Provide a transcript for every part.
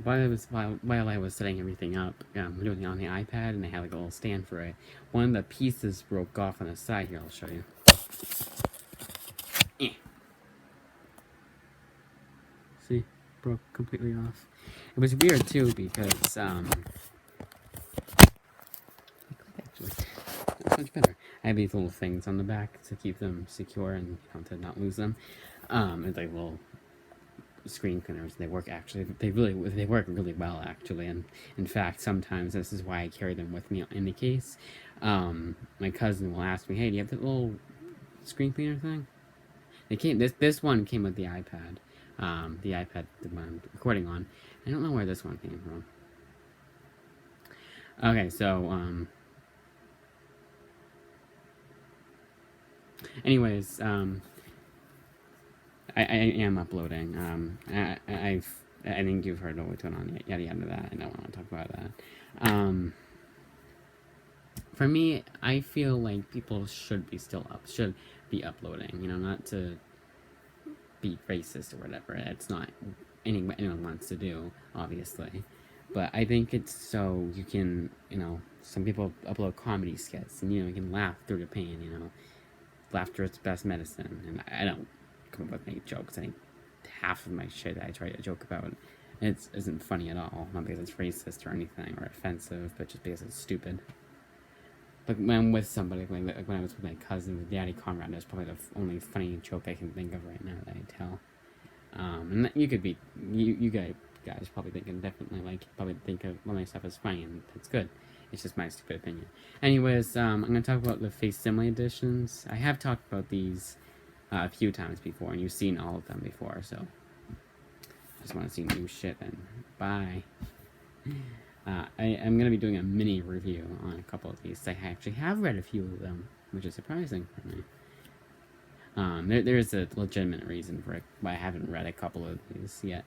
So while I was setting everything up, doing it on the iPad, and I had like a little stand for it, one of the pieces broke off on the side here. I'll show you. Eh. See, broke completely off. It was weird too because actually, that's much better. I have these little things on the back to keep them secure and to not lose them. It's like little screen cleaners. They work actually. They work really well actually. And in fact, sometimes this is why I carry them with me in the case. My cousin will ask me, "Hey, do you have that little screen cleaner thing?" They came. This one came with the iPad. The iPad that I'm recording on. I don't know where this one came from. Okay, so anyways, I am uploading. I think you've heard what's going on. Yada yada that. I don't want to talk about that. For me, I feel like people should be uploading. You know, not to be racist or whatever. It's not anyone wants to do, obviously. But I think it's so you can, some people upload comedy skits and, you can laugh through the pain, Laughter is the best medicine. And I don't come up with any jokes. I think half of my shit that I try to joke about isn't funny at all. Not because it's racist or anything or offensive, but just because it's stupid. Like when I'm with somebody, like when I was with my cousin, with Daddy Conrad, that's probably the only funny joke I can think of right now that I tell. And you could be, you guys probably probably think of all my stuff as funny, and that's good. It's just my stupid opinion. Anyways, I'm going to talk about the Facsimile editions. I have talked about these a few times before, and you've seen all of them before, so I just want to see new shit, and bye. I'm going to be doing a mini review on a couple of these. I actually have read a few of them, which is surprising for me. There's a legitimate reason for it, why I haven't read a couple of these yet.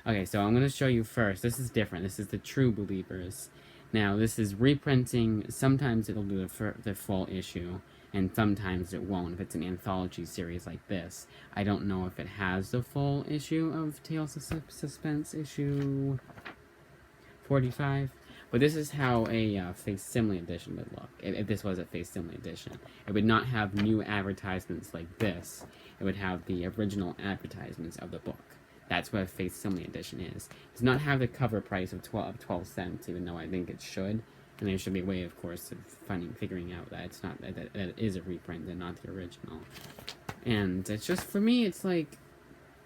Okay, so I'm going to show you first. This is different. This is the True Believers. Now, this is reprinting. Sometimes it'll do the full issue, and sometimes it won't if it's an anthology series like this. I don't know if it has the full issue of Tales of Suspense issue 45, but this is how a Facsimile edition would look. If this was a Facsimile edition, it would not have new advertisements like this. It would have the original advertisements of the book. That's what a Facsimile edition is. It does not have the cover price of 12 cents, even though I think it should. And there should be a way, of course, of figuring out that it's not that it is a reprint and not the original. And it's just, for me, it's like,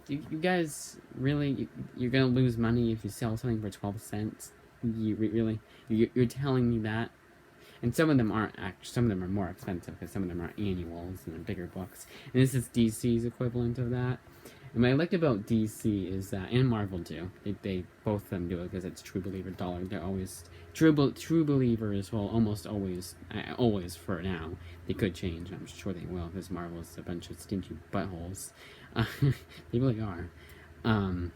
you guys really, you're gonna lose money if you sell something for 12 cents? You're telling me that? And some of them aren't some of them are more expensive because some of them are annuals and they're bigger books. And this is DC's equivalent of that. And what I liked about DC is that, and Marvel too, they both of them do it because it's True Believer dollar. They're always True Believers will almost always for now. They could change. I'm sure they will because Marvel is a bunch of stingy buttholes. They really are. I'm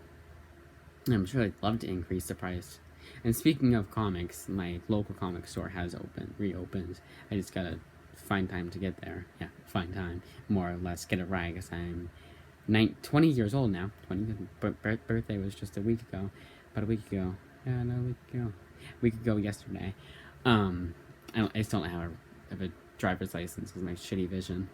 sure they'd love to increase the price. And speaking of comics, my local comic store has reopened. I just gotta find time to get there. Yeah, find time, more or less, get it right, because I'm 20 years old now. 20. Birthday was just a week ago. About a week ago. Yeah, no, a week ago. A week ago yesterday. I still don't have a driver's license because of my shitty vision.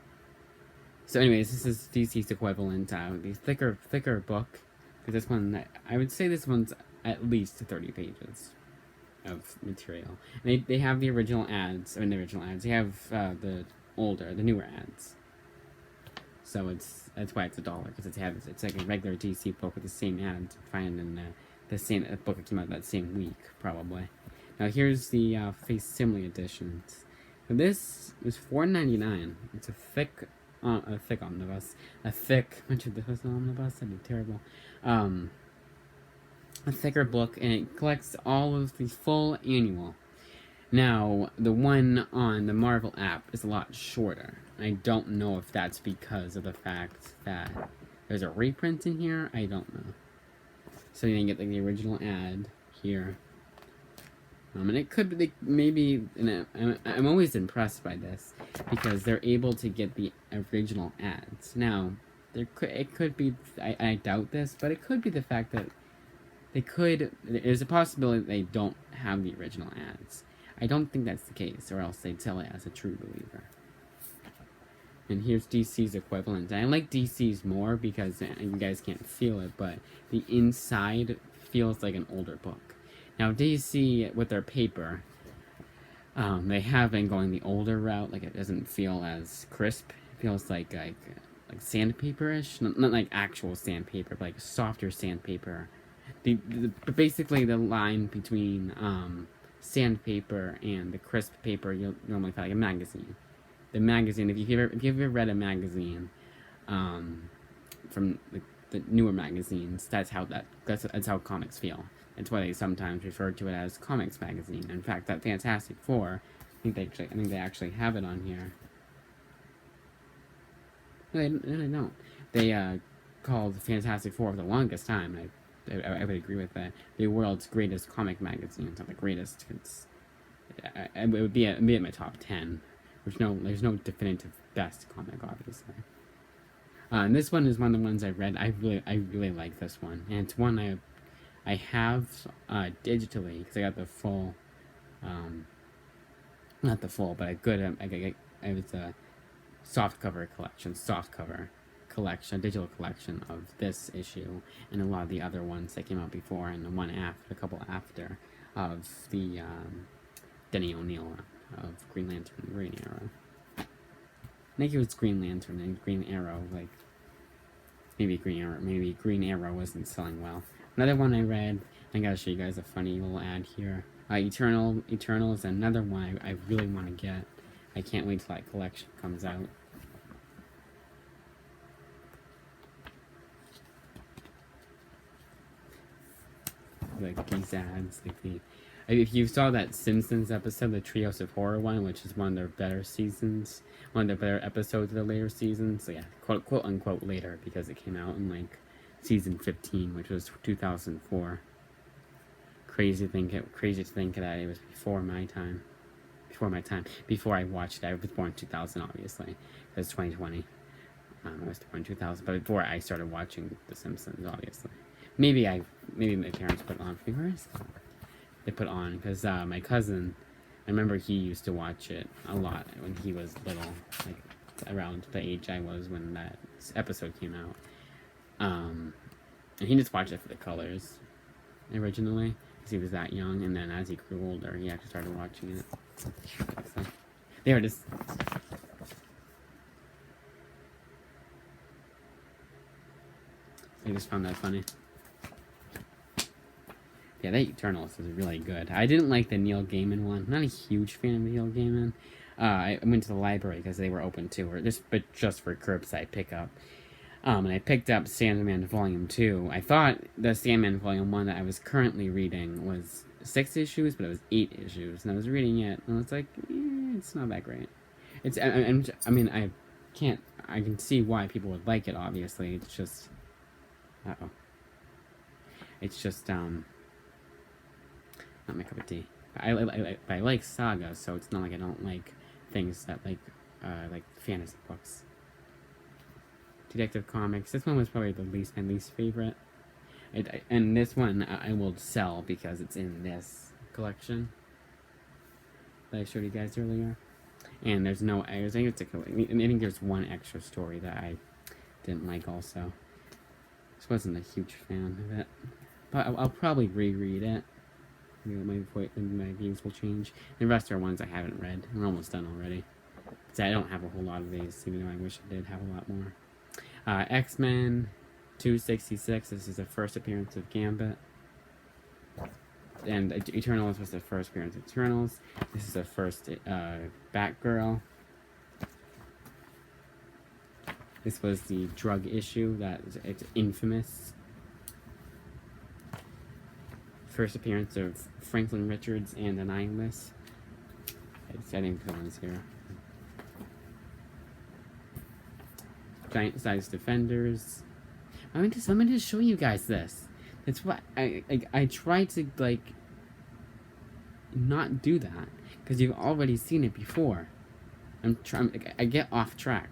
So anyways, this is DC's equivalent, the thicker book. Because this one, I would say this one's at least 30 pages of material. And they have the original ads. They have the newer ads. So that's why it's $1, because it's like a regular DC book with the same ads find in the same book that came out that same week, probably. Now here's the Facsimile editions. So this is $4.99. It's a thick omnibus. That'd be terrible. A thicker book, and it collects all of the full annual. Now, the one on the Marvel app is a lot shorter. I don't know if that's because of the fact that there's a reprint in here. I don't know. So you can get like the original ad here. And it could be maybe. And I'm always impressed by this because they're able to get the original ads. Now, it could be. I doubt this, but it could be the fact that they could. There's a possibility that they don't have the original ads. I don't think that's the case, or else they'd sell it as a true believer. And here's DC's equivalent. And I like DC's more because you guys can't feel it, but the inside feels like an older book. Now DC, with their paper, they have been going the older route. Like, it doesn't feel as crisp. It feels like sandpaper-ish. Not like actual sandpaper, but like softer sandpaper. Basically, the line between sandpaper and the crisp paper, you'll normally find like a magazine. The magazine, if you've ever read a magazine, from the newer magazines, that's how comics feel. That's why they sometimes refer to it as comics magazine. In fact, that Fantastic Four, I think they actually have it on here. No, they don't. They called Fantastic Four for the longest time. I would agree with that. The world's greatest comic magazine. It's not the greatest. It would be in my top 10. There's no definitive best comic, obviously. And this one is one of the ones I read. I really like this one, and it's one I have digitally because I got the full, not the full, but it was a softcover collection, digital collection of this issue and a lot of the other ones that came out before, and a couple after, of the Denny O'Neil of Green Lantern and Green Arrow. I think it was Green Lantern and Green Arrow, like maybe Green Arrow wasn't selling well. Another one I read, I gotta show you guys a funny little ad here. Eternals, another one I really want to get. I can't wait till that collection comes out. Like these ads, if you saw that Simpsons episode, the Trios of Horror one, which is one of their better seasons, one of the better episodes of the later seasons, so yeah, quote unquote later, because it came out in like season 15, which was 2004. Crazy to think that it was before my time. Before I watched it. I was born in 2000, obviously. It was 2020. I was born in 2000, but before I started watching The Simpsons, obviously. Maybe my parents put it on for me. Where is it? They put on because my cousin, I remember he used to watch it a lot when he was little, like around the age I was when that episode came out. And he just watched it for the colors originally because he was that young, and then as he grew older, he actually started watching it. So, there it is. I just found that funny. Yeah, that Eternals is really good. I didn't like the Neil Gaiman one. I'm not a huge fan of Neil Gaiman. I went to the library because they were open too, but just for curbside pickup. And I picked up Sandman Volume 2. I thought the Sandman Volume 1 that I was currently reading was 6 issues, but it was 8 issues. And I was reading it, and it's like, it's not that great. I can see why people would like it, obviously. It's just, not my cup of tea. I like saga, so it's not like I don't like things that like fantasy books. Detective Comics. This one was probably my least favorite. And this one I will sell because it's in this collection that I showed you guys earlier. And there's no, I think there's one extra story that I didn't like also. Just wasn't a huge fan of it. But I'll probably reread it. My views will change. The rest are ones I haven't read. We're almost done already. So I don't have a whole lot of these, even though I wish I did have a lot more. X-Men 266. This is the first appearance of Gambit. And Eternals was the first appearance of Eternals. This is the first Batgirl. This was the drug issue it's infamous. First appearance of Franklin Richards and Annihilus. I think the ones here. Giant Size Defenders. I'm gonna just show you guys this. That's what I try to not do that because you've already seen it before. I get off track.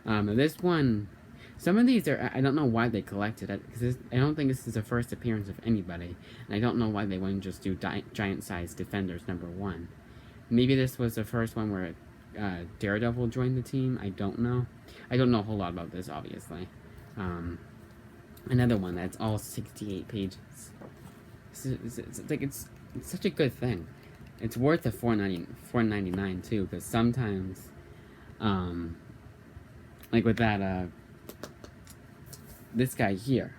This one, Some of these are, I don't know why they collected it, because I don't think this is the first appearance of anybody, and I don't know why they wouldn't just do giant-sized Defenders #1. Maybe this was the first one where Daredevil joined the team. I don't know. I don't know a whole lot about this, obviously. Another one that's all 68 pages. It's such a good thing. It's worth the $4.99 too, because sometimes, like with that, this guy here,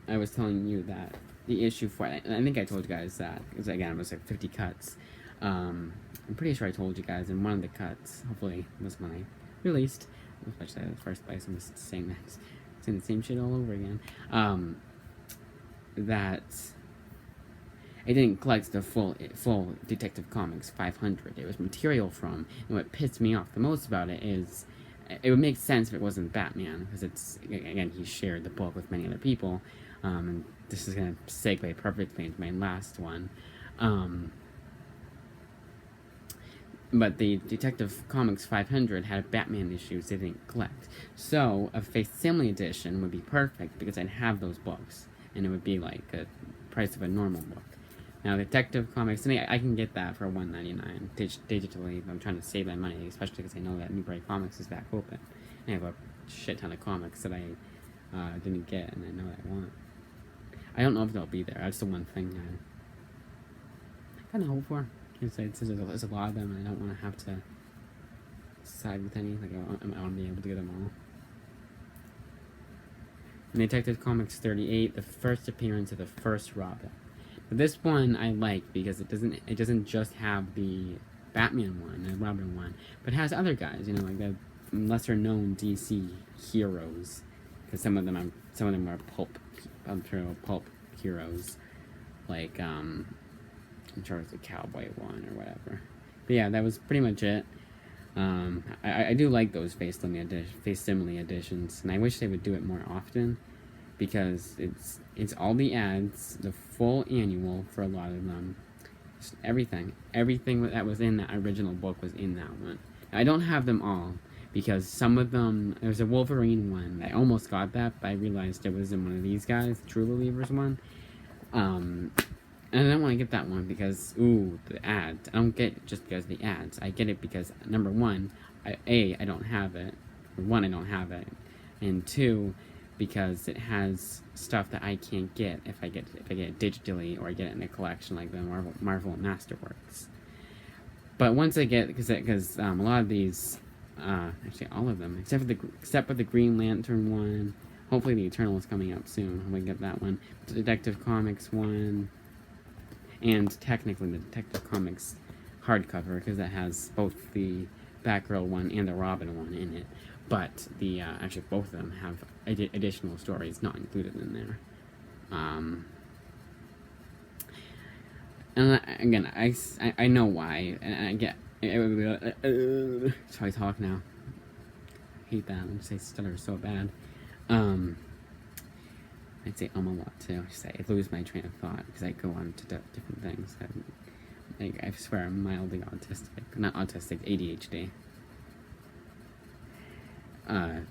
I was telling you that the issue for it, I think I told you guys that, because again, it was like 50 cuts. I'm pretty sure I told you guys in one of the cuts, hopefully it was when I released, especially in the first place, I'm just saying the same shit all over again, that I didn't collect the full Detective Comics 500. It was material from, and what pissed me off the most about it is, it would make sense if it wasn't Batman, because it's, again, he shared the book with many other people, and this is going to segue perfectly into my last one. But the Detective Comics 500 had Batman issues they didn't collect. So, a Facsimile edition would be perfect, because I'd have those books, and it would be like a price of a normal book. Now, Detective Comics, and I can get that for $1.99 digitally. I'm trying to save that money, especially because I know that Newbury Comics is back open. And I have a shit ton of comics that I didn't get, and I know I want. I don't know if they'll be there. That's the one thing I kind of hope for. There's a lot of them, and I don't want to have to side with any. Like, I want to be able to get them all. In Detective Comics 38, the first appearance of the first Robin. But this one I like because it doesn't just have the Batman one and Robin one, but it has other guys, you know, like the lesser known DC heroes. Because some of them are pulp heroes, like I'm sure it's a cowboy one or whatever. But yeah, that was pretty much it. I do like those Facsimile editions, and I wish they would do it more often, because it's all the ads, the full annual for a lot of them, just everything that was in that original book was in that one. I don't have them all, because some of them, there's a Wolverine one, I almost got that, but I realized it was in one of these guys, True Believers one, and I don't want to get that one because, ooh, the ads. I don't get it just because of the ads. I get it because, number one, I don't have it. One, I don't have it. And two, because it has stuff that I can't get if I get it digitally, or I get it in a collection like the Marvel Masterworks. But once I get, because a lot of these, actually all of them, except for the Green Lantern one, hopefully the Eternal is coming up soon. I'm gonna get that one. The Detective Comics one. And technically the Detective Comics hardcover, because it has both the Batgirl one and the Robin one in it. But the actually both of them have additional stories not included in there. And again, I know why, and I get. So I talk now. I hate that. I just say stutter so bad. I'd say a lot too. I lose my train of thought because I go on to different things. I swear I'm mildly autistic. Not autistic, ADHD. But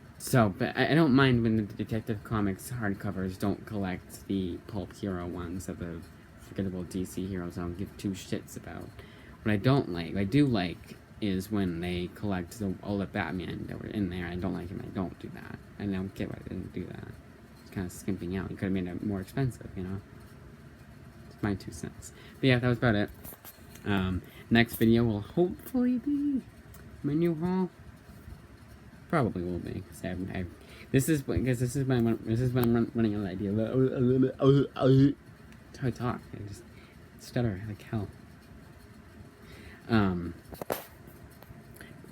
I don't mind when the Detective Comics hardcovers don't collect the pulp hero ones of the forgettable DC heroes I don't give two shits about. What I don't like, what I do like, is when they collect all the Batman that were in there. I don't like it when I don't do that. I don't get why they didn't do that. Kind of skimping out. You could have made it more expensive, you know? It's my 2 cents. But yeah, that was about it. Next video will hopefully be my new haul. Probably will be, because this is when I'm running out of ideas. That's how I talk. I just stutter like hell.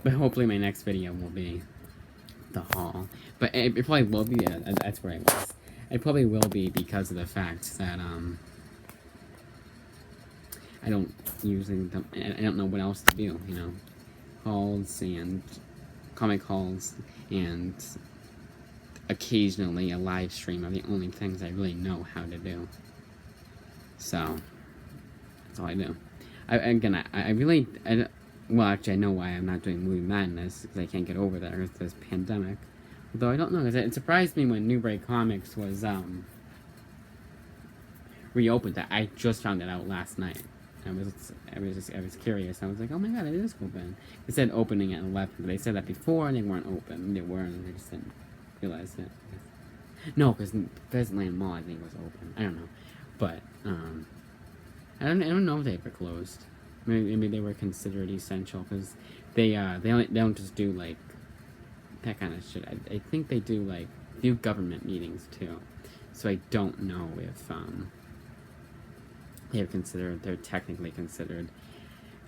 But hopefully my next video will be the haul. But it probably will be, that's where I was. It probably will be because of the fact that, I don't usually, I don't know what else to do, you know. Hauls and comic hauls and occasionally a live stream are the only things I really know how to do. So, that's all I do. Well, actually, I know why I'm not doing Movie Madness, because I can't get over there. It's this pandemic. Though I don't know, because it surprised me when Newbury Comics was reopened. I just found it out last night. I was curious. I was like, oh my god, it is open. It said opening at 11, but they said that before and they weren't open. They weren't. They just didn't realize it. No, because Pheasantland Mall I think was open. I don't know, but I don't know if they ever closed. Maybe they were considered essential because they don't just do like that kind of shit. I think they do like government meetings too. So I don't know if they're technically considered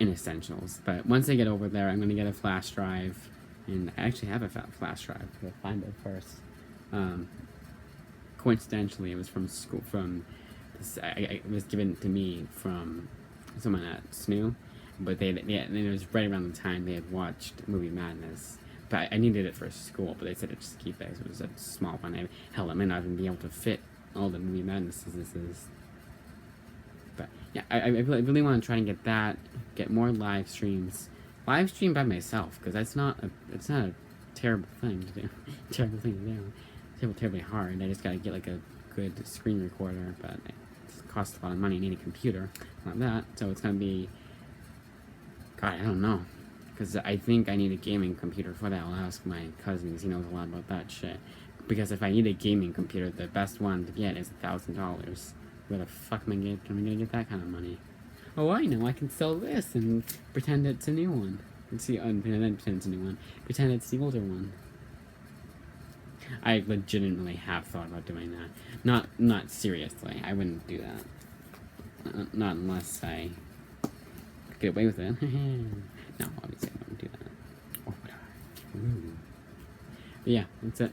in essentials. But once I get over there, I'm gonna get a flash drive, and I actually have a flash drive. I'll find it first. Coincidentally, it was from school. It was given to me from someone at SNU, but it was right around the time they had watched Movie Madness. But I needed it for school, but they said to just keep it. It was a small one. Hell, I might not even be able to fit all the Movie Madnesses this is. But yeah, I really want to try and get that, get more live streams. Live stream by myself, because it's not a terrible thing to do. Terribly hard. I just gotta get like a good screen recorder, but it costs a lot of money. I need a computer, like that. So it's gonna be, God, I don't know, because I think I need a gaming computer for that. I'll ask my cousin, because he knows a lot about that shit. Because if I need a gaming computer, the best one to get is $1,000. Where the fuck am I gonna get that kind of money? Oh, I know. I can sell this and pretend it's a new one. Pretend it's a new one. Pretend it's the older one. I legitimately have thought about doing that. Not seriously. I wouldn't do that. Not unless I could get away with it. No, obviously I wouldn't do that. Or would I? Ooh. But yeah, that's it.